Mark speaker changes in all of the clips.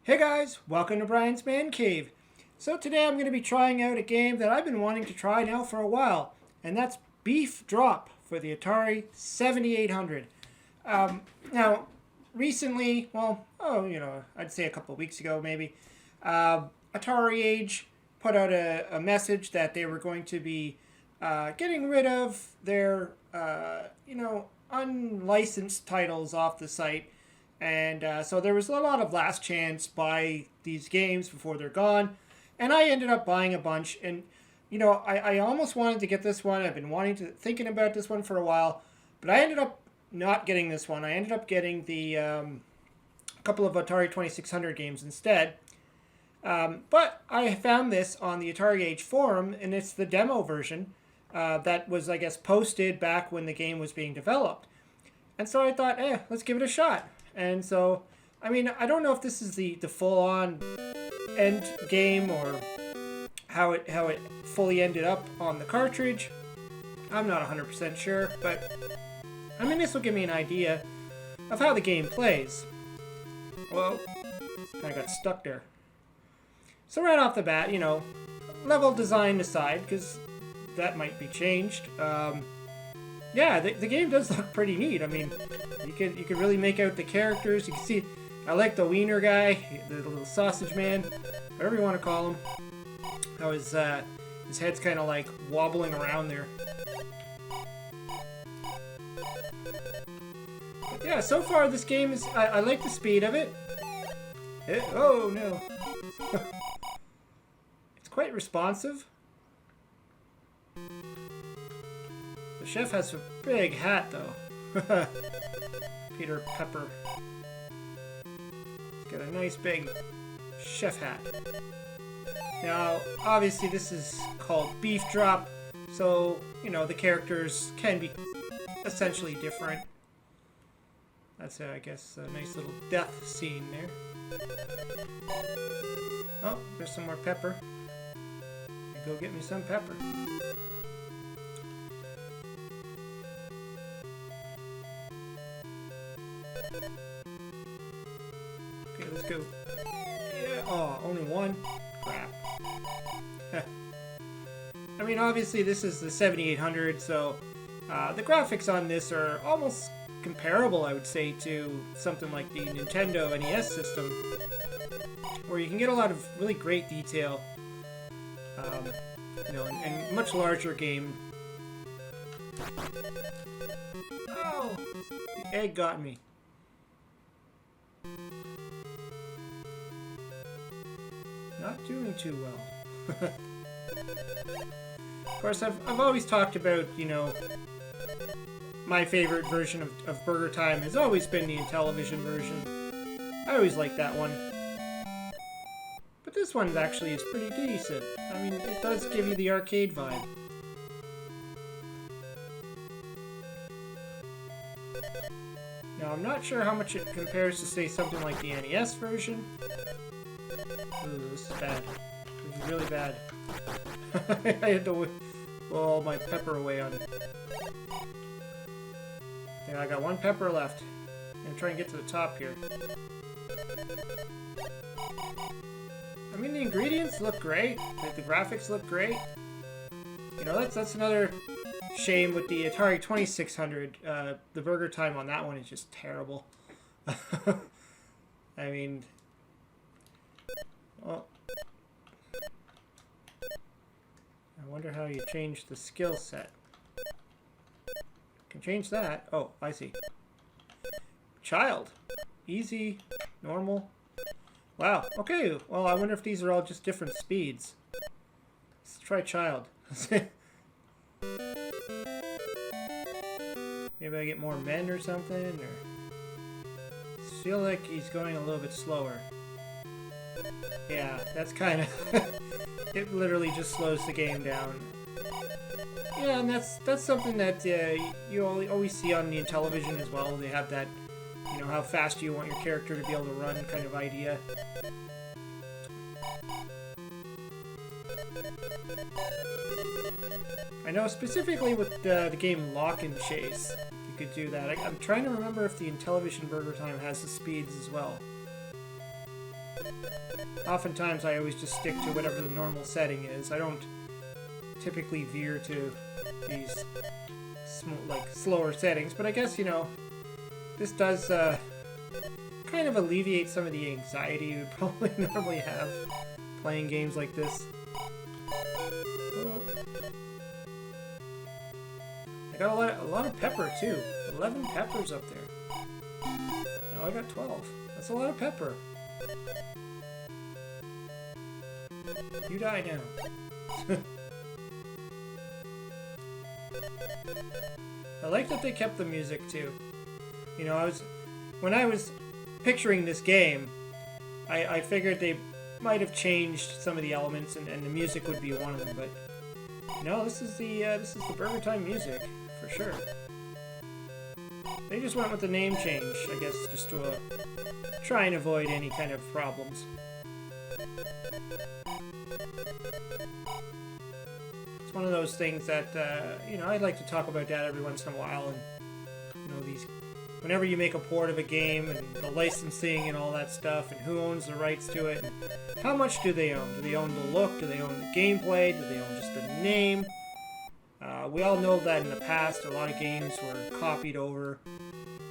Speaker 1: Hey guys, welcome to Brian's Man Cave. So today I'm going to be trying out a game that I've been wanting to try now for a while, and that's Beef Drop for the Atari 7800. Now, recently, I'd say a couple of weeks ago maybe, Atari Age put out a message that they were going to be getting rid of their, unlicensed titles off the site. And so there was a lot of last chance buy these games before they're gone. And I ended up buying a bunch. And, I almost wanted to get this one. I've been thinking about this one for a while. But I ended up not getting this one. I ended up getting the couple of Atari 2600 games instead. But I found this on the Atari Age forum, and it's the demo version that was, I guess, posted back when the game was being developed. And so I thought, let's give it a shot. And so, I don't know if this is the full-on end game or how it fully ended up on the cartridge. I'm not 100% sure, but this will give me an idea of how the game plays. Well, kind of got stuck there. So right off the bat, level design aside, because that might be changed. The game does look pretty neat. You can really make out the characters. You can see, I like the wiener guy, the little sausage man, whatever you want to call him. How his head's kind of like wobbling around there. But yeah, so far this game is, I like the speed of it. Oh no. It's quite responsive. The chef has a big hat, though. Peter Pepper. He's got a nice big chef hat. Now, obviously this is called Beef Drop, so, the characters can be essentially different. That's, I guess, a nice little death scene there. Oh, there's some more pepper. Go get me some pepper. Okay, let's go. Yeah, oh, only one? Crap. Obviously this is the 7800, so the graphics on this are almost comparable, I would say, to something like the Nintendo NES system, where you can get a lot of really great detail, and much larger game. Oh, the egg got me. Not doing too well. Of course, I've always talked about, my favorite version of Burgertime has always been the Intellivision version. I always liked that one. But this one actually is pretty decent. It does give you the arcade vibe. Now, I'm not sure how much it compares to, say, something like the NES version. Ooh, this is bad. This is really bad. I had to blow all my pepper away on it. Yeah, I got one pepper left. I'm gonna try and get to the top here. The ingredients look great. The graphics look great. That's another shame with the Atari 2600. The Burgertime on that one is just terrible. Well, I wonder how you change the skill set. Can change that. Oh, I see. Child. Easy. Normal. Wow. Okay. Well, I wonder if these are all just different speeds. Let's try child. Maybe I get more men or something, or I feel like he's going a little bit slower. Yeah, that's kind of it literally just slows the game down. Yeah, and that's something that you always see on the Intellivision as well. They have that, how fast you want your character to be able to run kind of idea. I know specifically with the game Lock and Chase, you could do that. I'm trying to remember if the Intellivision Burgertime has the speeds as well. Oftentimes I always just stick to whatever the normal setting is. I don't typically veer to these slower settings, but I guess, you know, this does kind of alleviate some of the anxiety you would probably normally have playing games like this. Oh. I got a lot of pepper too. 11 peppers up there. Now I got 12. That's a lot of pepper. You die now. I like that they kept the music too. You know, when I was picturing this game, I figured they might have changed some of the elements and the music would be one of them, but no, this is the Burgertime music for sure. They just went with the name change, I guess, just to try and avoid any kind of problems. It's one of those things that, you know, I'd like to talk about that every once in a while, and, you know, whenever you make a port of a game, and the licensing and all that stuff, and who owns the rights to it, and how much do they own? Do they own the look? Do they own the gameplay? Do they own just the name? We all know that in the past, a lot of games were copied over.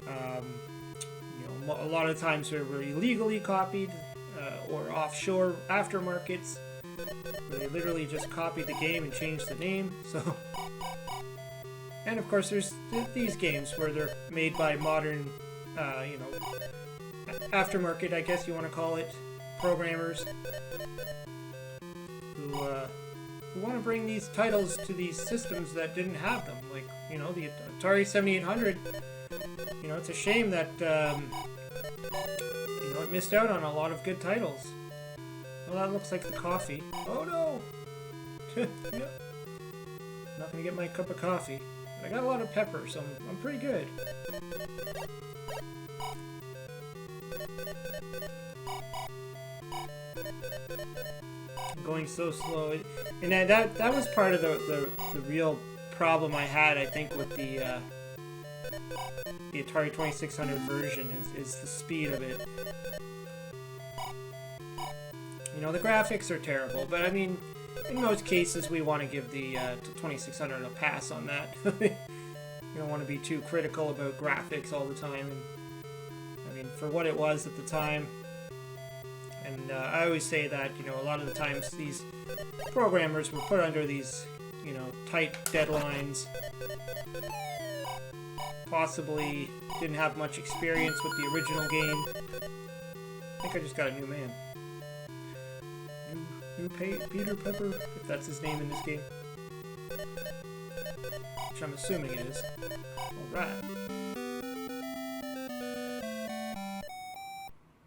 Speaker 1: You know, a lot of times they were illegally copied, or offshore aftermarkets, where they literally just copied the game and changed the name. So, and of course, there's these games where they're made by modern, you know, aftermarket, I guess you want to call it, programmers who want to bring these titles to these systems that didn't have them. Like, you know, the Atari 7800. You know, it's a shame that you know, it missed out on a lot of good titles. Well, that looks like the coffee. Oh no! Yeah. Not gonna get my cup of coffee. But I got a lot of pepper, so I'm pretty good. I'm going so slow, and that was part of the real problem I had, I think, with the Atari 2600 version is the speed of it. You know, the graphics are terrible, but I mean, in most cases, we want to give the 2600 a pass on that. You don't want to be too critical about graphics all the time. And I mean, for what it was at the time, and I always say that, you know, a lot of the times these programmers were put under these, you know, tight deadlines. Possibly didn't have much experience with the original game. I think I just got a new man. Peter Pepper, if that's his name in this game. Which I'm assuming it is. Alright.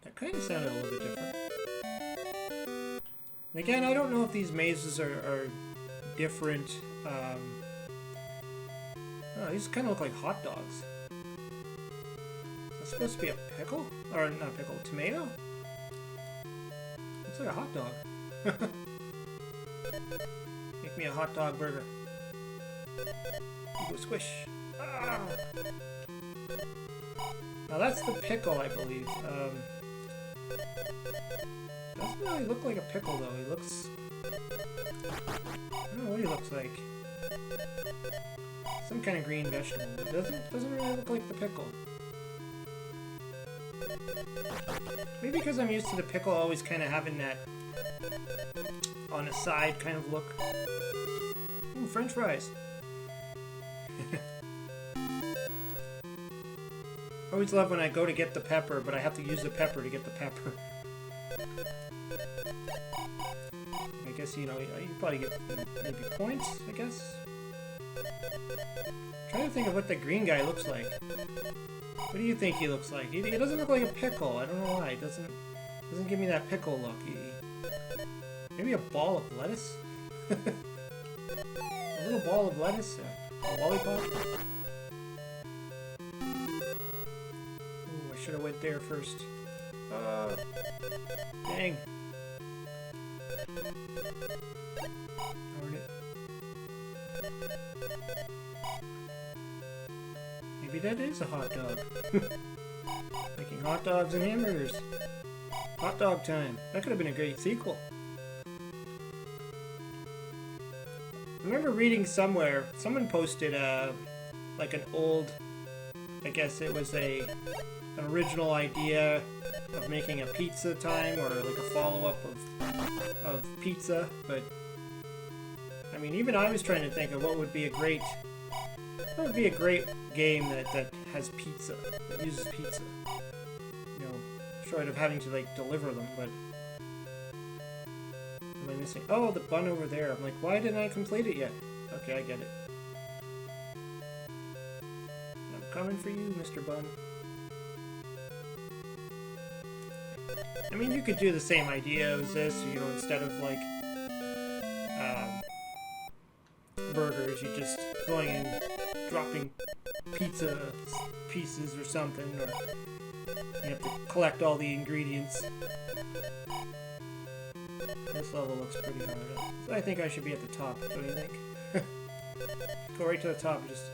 Speaker 1: That kind of sounded a little bit different. And again, I don't know if these mazes are different. Oh, these kind of look like hot dogs. That's supposed to be a pickle? Or not a pickle, tomato? Looks like a hot dog. Make me a hot dog burger. You go squish. Ah! Now that's the pickle, I believe. Doesn't really look like a pickle though. He looks... I don't know what he looks like. Some kind of green vegetable. It doesn't really look like the pickle. Maybe because I'm used to the pickle always kind of having that on the side kind of look. Ooh, French fries. I always love when I go to get the pepper, but I have to use the pepper to get the pepper. I guess, you know, you probably get, you know, maybe points, I guess. I'm trying to think of what the green guy looks like. What do you think he looks like? He doesn't look like a pickle. I don't know why. He doesn't give me that pickle look. Maybe a ball of lettuce? A little ball of lettuce? A lollipop? Ooh, I should have went there first. Dang. Darn it. Maybe that is a hot dog. Making hot dogs and hamburgers. Hot Dog Time. That could have been a great sequel. I remember reading somewhere, someone posted like an old, I guess it was an original idea of making a Pizza Time, or like a follow-up of Pizza, but I mean, even I was trying to think of what would be a great game that has pizza, that uses pizza. You know, short of having to like deliver them, but am I missing? Oh, the bun over there. I'm like, why didn't I complete it yet? Okay, I get it. I'm coming for you, Mr. Bun. I mean, you could do the same idea as this, you know, instead of like burgers, you're just going and dropping pizza pieces or something, or you have to collect all the ingredients. This level looks pretty hard. So I think I should be at the top, don't you think? Go right to the top, just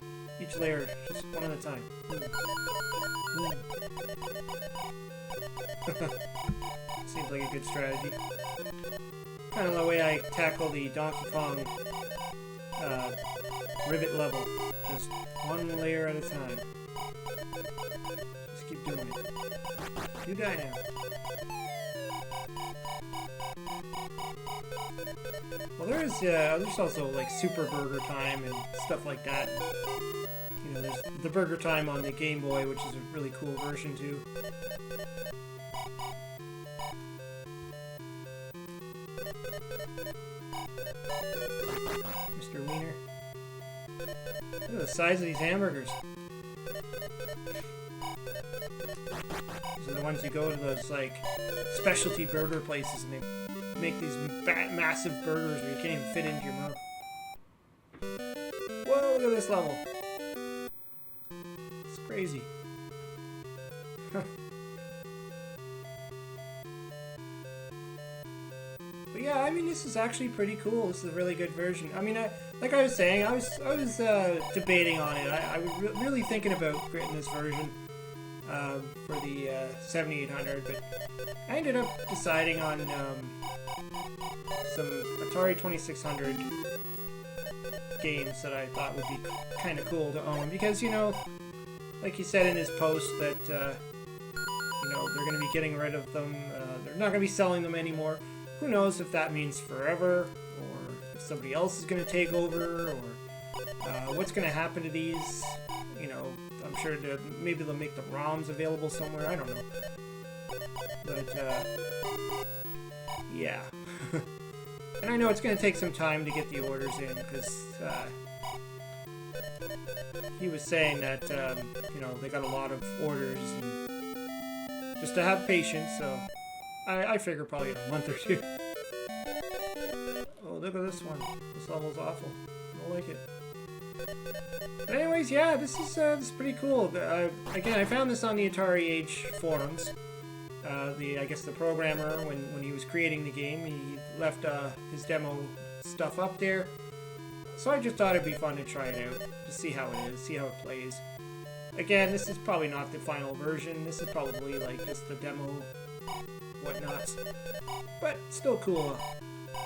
Speaker 1: each layer, just one at a time. Seems like a good strategy. Kind of the way I tackle the Donkey Kong rivet level. Just one layer at a time. Just keep doing it. You die now. Well, there's also like Super Burgertime and stuff like that. You know, there's the Burgertime on the Game Boy, which is a really cool version too. Mr. Wiener. Look at the size of these hamburgers. These are the ones you go to those like specialty burger places and they make these massive burgers where you can't even fit into your mouth. Whoa, look at this level. It's crazy. But yeah, I mean, this is actually pretty cool. This is a really good version. I mean, like I was saying, I was debating on it. I was really thinking about getting this version for the 7800, but I ended up deciding on some Atari 2600 games that I thought would be kind of cool to own, because, you know, like he said in his post that you know, they're going to be getting rid of them. They're not going to be selling them anymore. Who knows if that means forever, or if somebody else is going to take over, or what's going to happen to these. You know, I'm sure maybe they'll make the ROMs available somewhere. I don't know. But, yeah. And I know it's going to take some time to get the orders in, because he was saying that, you know, they got a lot of orders, and just to have patience, so I figure probably in a month or two. Oh, look at this one. This level's awful. I don't like it. But anyways, yeah, this is pretty cool. Again, I found this on the Atari Age forums. I guess the programmer, when he was creating the game, he left his demo stuff up there. So I just thought it'd be fun to try it out, to see how it is, see how it plays. Again, this is probably not the final version. This is probably like just the demo whatnots. But still cool.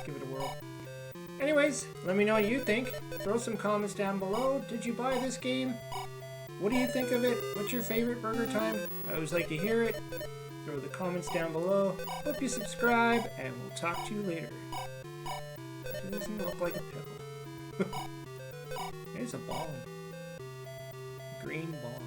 Speaker 1: Give it a whirl. Anyways, let me know what you think. Throw some comments down below. Did you buy this game? What do you think of it? What's your favorite Burgertime? I always like to hear it. Throw the comments down below. Hope you subscribe, and we'll talk to you later. It doesn't look like a pickle. There's a bomb. Green bomb.